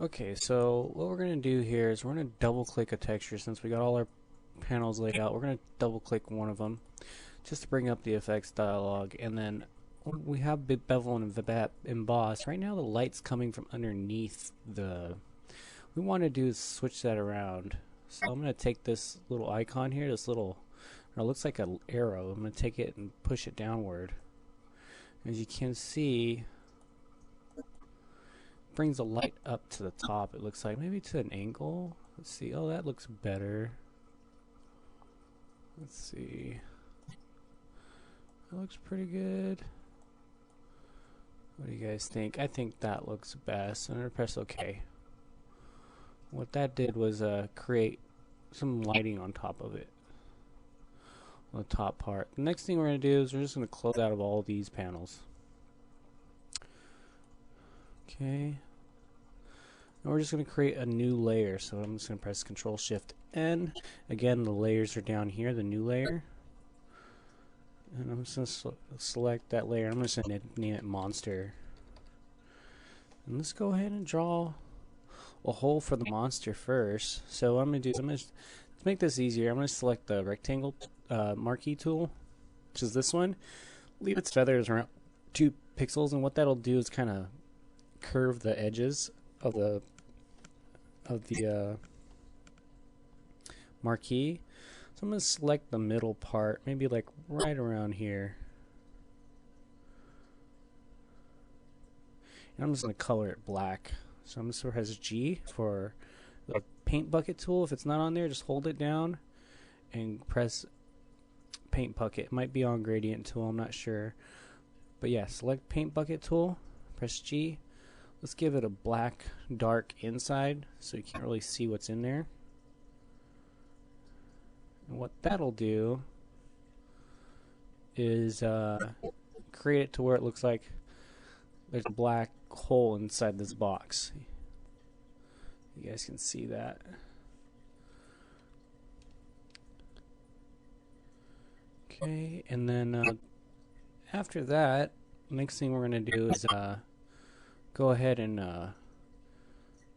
Okay, so what we're going to do here is we're going to double click a texture since we got all our panels laid out. We're going to double click one of them just to bring up the effects dialog, and then we have bevel and emboss. Right now the light's coming from underneath the... What we want to do is switch that around. So I'm going to take this little icon here, this little... It looks like an arrow. I'm going to take it and push it downward. As you can see, brings the light up to the top. It looks like maybe to an angle. Let's see. Oh, that looks better. Let's see. That looks pretty good. What do you guys think? I think that looks best. I'm gonna press OK. What that did was create some lighting on top of it, on the top part. The next thing we're gonna do is we're just gonna close out of all these panels. Okay. And we're just going to create a new layer. So I'm just going to press Control Shift N. Again, the layers are down here, the new layer. And I'm just going to select that layer. I'm just going to name it Monster. And let's go ahead and draw a hole for the monster first. So what I'm going to do is to make this easier, I'm going to select the rectangle marquee tool, which is this one. Leave its feathers around 2 pixels, and what that'll do is kind of curve the edges of the marquee. So I'm going to select the middle part, maybe like right around here. And I'm just going to color it black. So I'm just going to press G for the paint bucket tool. If it's not on there, just hold it down and press paint bucket. It might be on gradient tool, I'm not sure. But yeah, select paint bucket tool, press G. Let's give it a black, dark inside so you can't really see what's in there. And what that'll do is create it to where it looks like there's a black hole inside this box. You guys can see that. Okay, and then after that, next thing we're going to do is go ahead and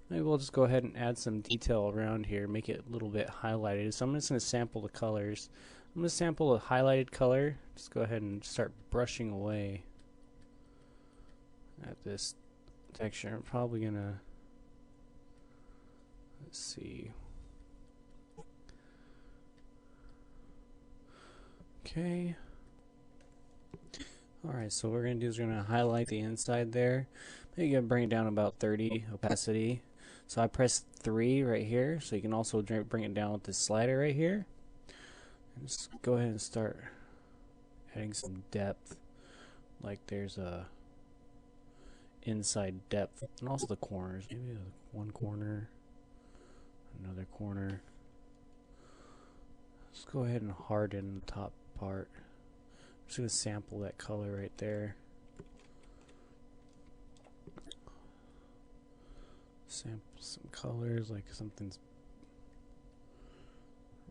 maybe we'll just go ahead and add some detail around here, make it a little bit highlighted. So I'm just going to sample the colors. I'm going to sample a highlighted color. Just go ahead and start brushing away at this texture. I'm probably going to, let's see. Okay. Alright, so what we're going to do is we're going to highlight the inside there. Maybe you can bring it down about 30 opacity. So I press 3 right here, so you can also bring it down with this slider right here. And just go ahead and start adding some depth. Like there's a inside depth. And also the corners. Maybe one corner, another corner. Let's go ahead and harden the top part. I'm just going to sample that color right there. Sample some colors, like something's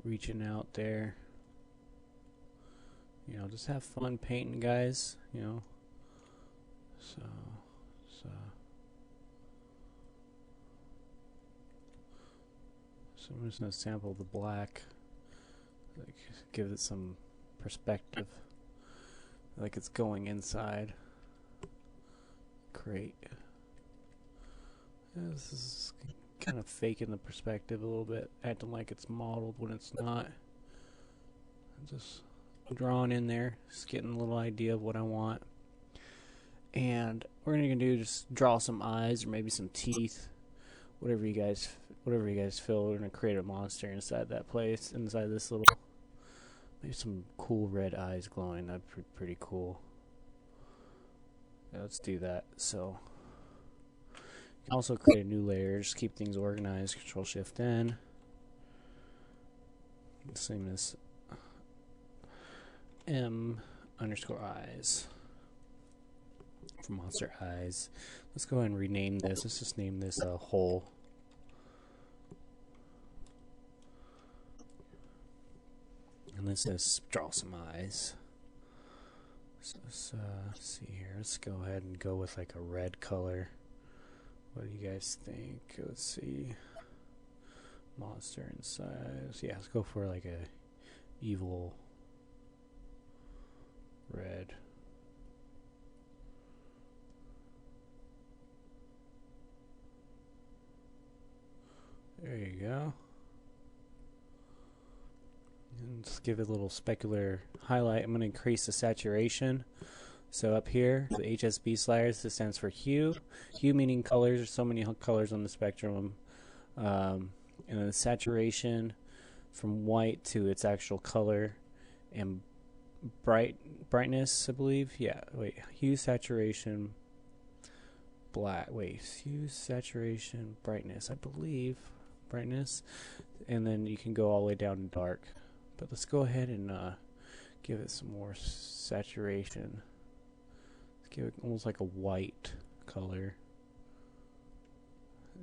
reaching out there. You know, just have fun painting, guys. You know. So I'm just going to sample the black. Like, give it some perspective. Like it's going inside. Great. Yeah, this is kind of faking the perspective a little bit, acting like it's modeled when it's not. I'm just drawing in there, just getting a little idea of what I want. And we're gonna do just draw some eyes or maybe some teeth, whatever you guys feel. We're gonna create a monster inside that place, inside this little. Maybe some cool red eyes glowing. That'd be pretty cool. Yeah, let's do that. So you can also create a new layer. Just keep things organized. Control Shift N. Same as M_eyes for monster eyes. Let's go ahead and rename this. Let's just name this hole. And let's just draw some eyes. So let's see here. Let's go ahead and go with like a red color. What do you you guys think? Let's see. Monster in size. Yeah, let's go for like a evil red. There you go. And just give it a little specular highlight. I'm going to increase the saturation. So up here, the HSB sliders, this stands for hue. Hue meaning colors. There's so many colors on the spectrum. And then the saturation from white to its actual color. And brightness, I believe. Yeah, wait. Hue, saturation, black. Wait, hue, saturation, brightness. I believe brightness. And then you can go all the way down to dark. But let's go ahead and give it some more saturation. Let's give it almost like a white color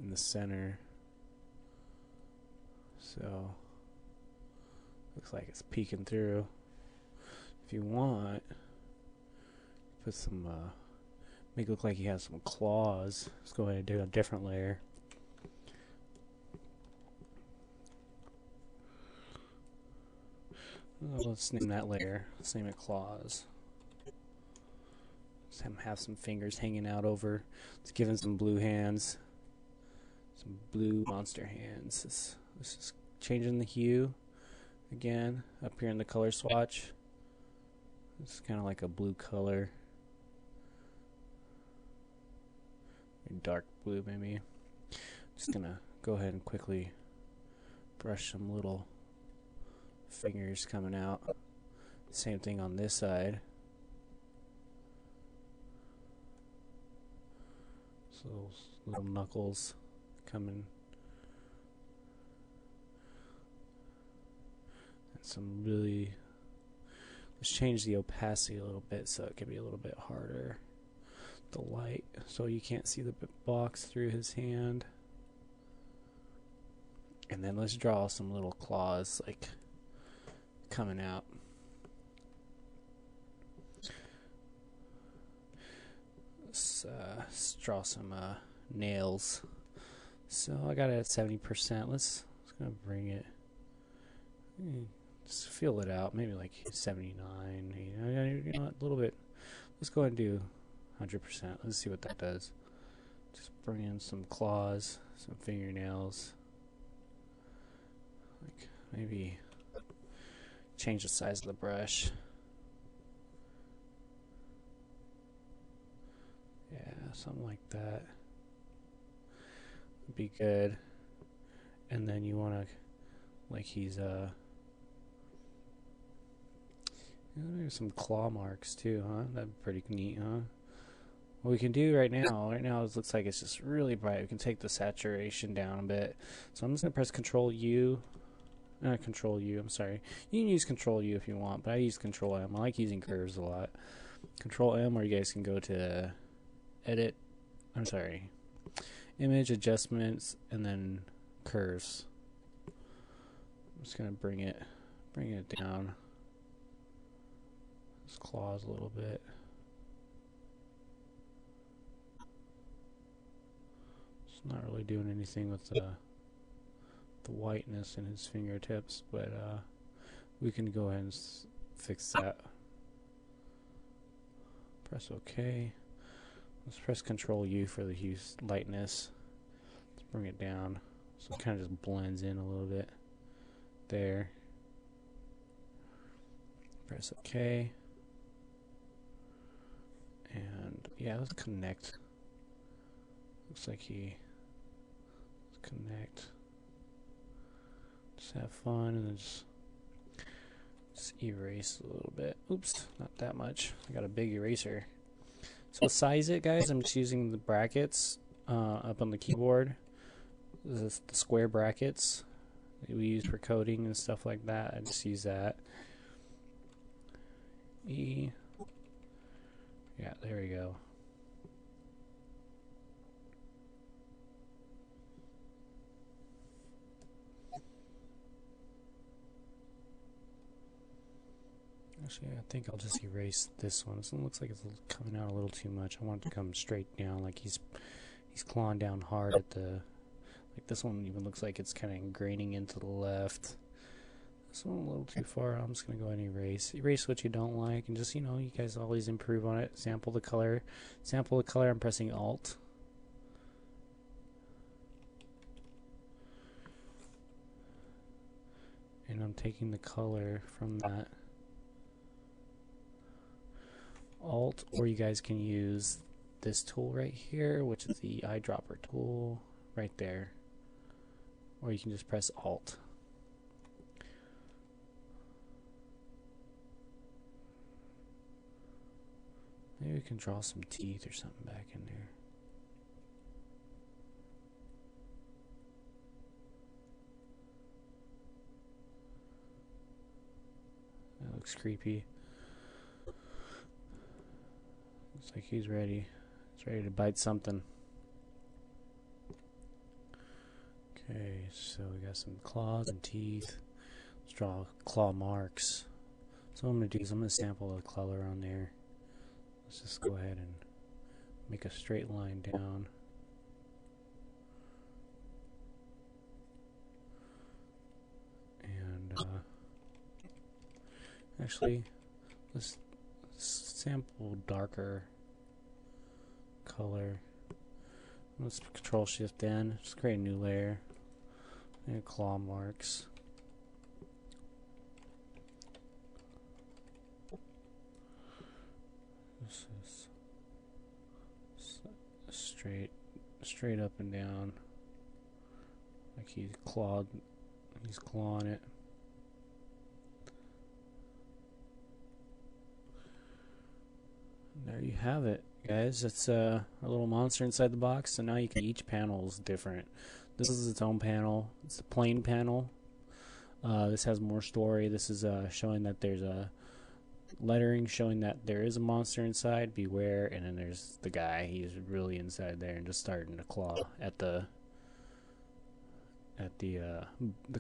in the center. So looks like it's peeking through. If you want, put some make it look like he has some claws. Let's go ahead and do a different layer. Let's name that layer. Let's name it claws. Let's have some fingers hanging out over. Let's give him some blue hands. Some blue monster hands. This is changing the hue again up here in the color swatch. It's kind of like a blue color. Dark blue maybe. Just gonna go ahead and quickly brush some little fingers coming out. Same thing on this side. So little knuckles coming. And some really... Let's change the opacity a little bit so it can be a little bit harder. The light, so you can't see the box through his hand. And then let's draw some little claws like coming out. Let's draw some nails. So I got it at 70%. Let's gonna bring it. Just feel it out. Maybe like 79. You know, a little bit. Let's go ahead and do 100%. Let's see what that does. Just bring in some claws, some fingernails. Like maybe change the size of the brush. Yeah, something like that would be good. And then you want to, like he's maybe some claw marks too, huh? That'd be pretty neat, huh? What we can do right now it looks like it's just really bright. We can take the saturation down a bit. So I'm just gonna press Control U. Control U, I'm sorry. You can use Control U if you want, but I use Control M. I like using curves a lot. Control M, or you guys can go to Edit, Image, Adjustments, and then Curves. I'm just gonna bring it down. His claws a little bit. It's not really doing anything with the whiteness in his fingertips, but we can go ahead and fix that. Press OK. Let's press Control U for the hue lightness. Let's bring it down so it kind of just blends in a little bit there. Press OK. And yeah, let's connect. Looks like let's connect. Just have fun and then just erase a little bit. Oops, not that much. I got a big eraser. So size it, guys. I'm just using the brackets up on the keyboard. The square brackets that we use for coding and stuff like that. I just use that. E. Yeah, there we go. Actually, I think I'll just erase this one. This one looks like it's coming out a little too much. I want it to come straight down, like he's He's clawing down hard at the... Like this one even looks like it's kind of ingraining into the left. This one a little too far. I'm just going to go ahead and erase. Erase what you don't like, and just, you know, you guys always improve on it. Sample the color. Sample the color, I'm pressing Alt. And I'm taking the color from that. Alt, or you guys can use this tool right here, which is the eyedropper tool right there. Or you can just press Alt. Maybe we can draw some teeth or something back in there. That looks creepy. Looks like he's ready. He's ready to bite something. Okay, so we got some claws and teeth. Let's draw claw marks. So what I'm going to do is I'm going to sample the color on there. Let's just go ahead and make a straight line down. And actually, let's sample darker color. Let's Control Shift N, just create a new layer. And claw marks. This is straight up and down, like he's clawing it. And there you have it, guys. It's our little monster inside the box. So now you can, each panel is different. This is its own panel. It's a plain panel. This has more story. This is showing that there's a lettering showing that there is a monster inside, beware, and then there's the guy. He's really inside there and just starting to claw at the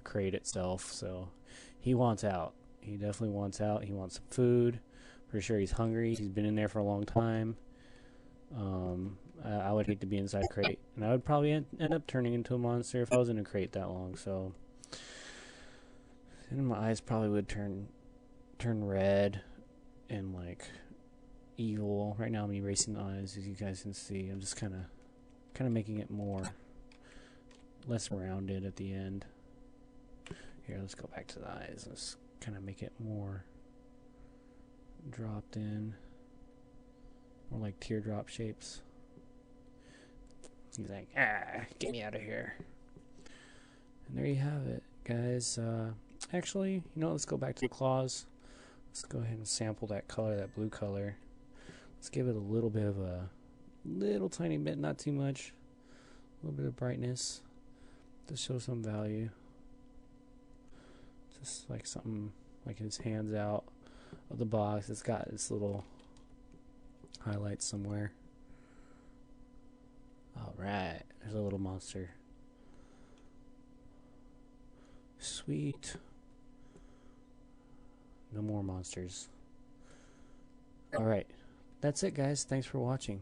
crate itself. So he wants out. He definitely wants out. He wants some food. Pretty sure he's hungry. He's been in there for a long time. I would hate to be inside a crate, and I would probably end up turning into a monster if I was in a crate that long. So, and my eyes probably would turn red and like evil. Right now I'm erasing the eyes, as you guys can see. I'm just kind of making it less rounded at the end. Here, let's go back to the eyes. Let's kind of make it more dropped in, more like teardrop shapes. He's like, get me out of here. And there you have it, guys. Actually, you know, let's go back to the claws. Let's go ahead and sample that color, that blue color. Let's give it a little bit of little tiny bit, not too much. A little bit of brightness to show some value. Just like something like his hands out of the box. It's got this little highlight somewhere. Alright, there's a little monster. Sweet. No more monsters. Alright, that's it, guys. Thanks for watching.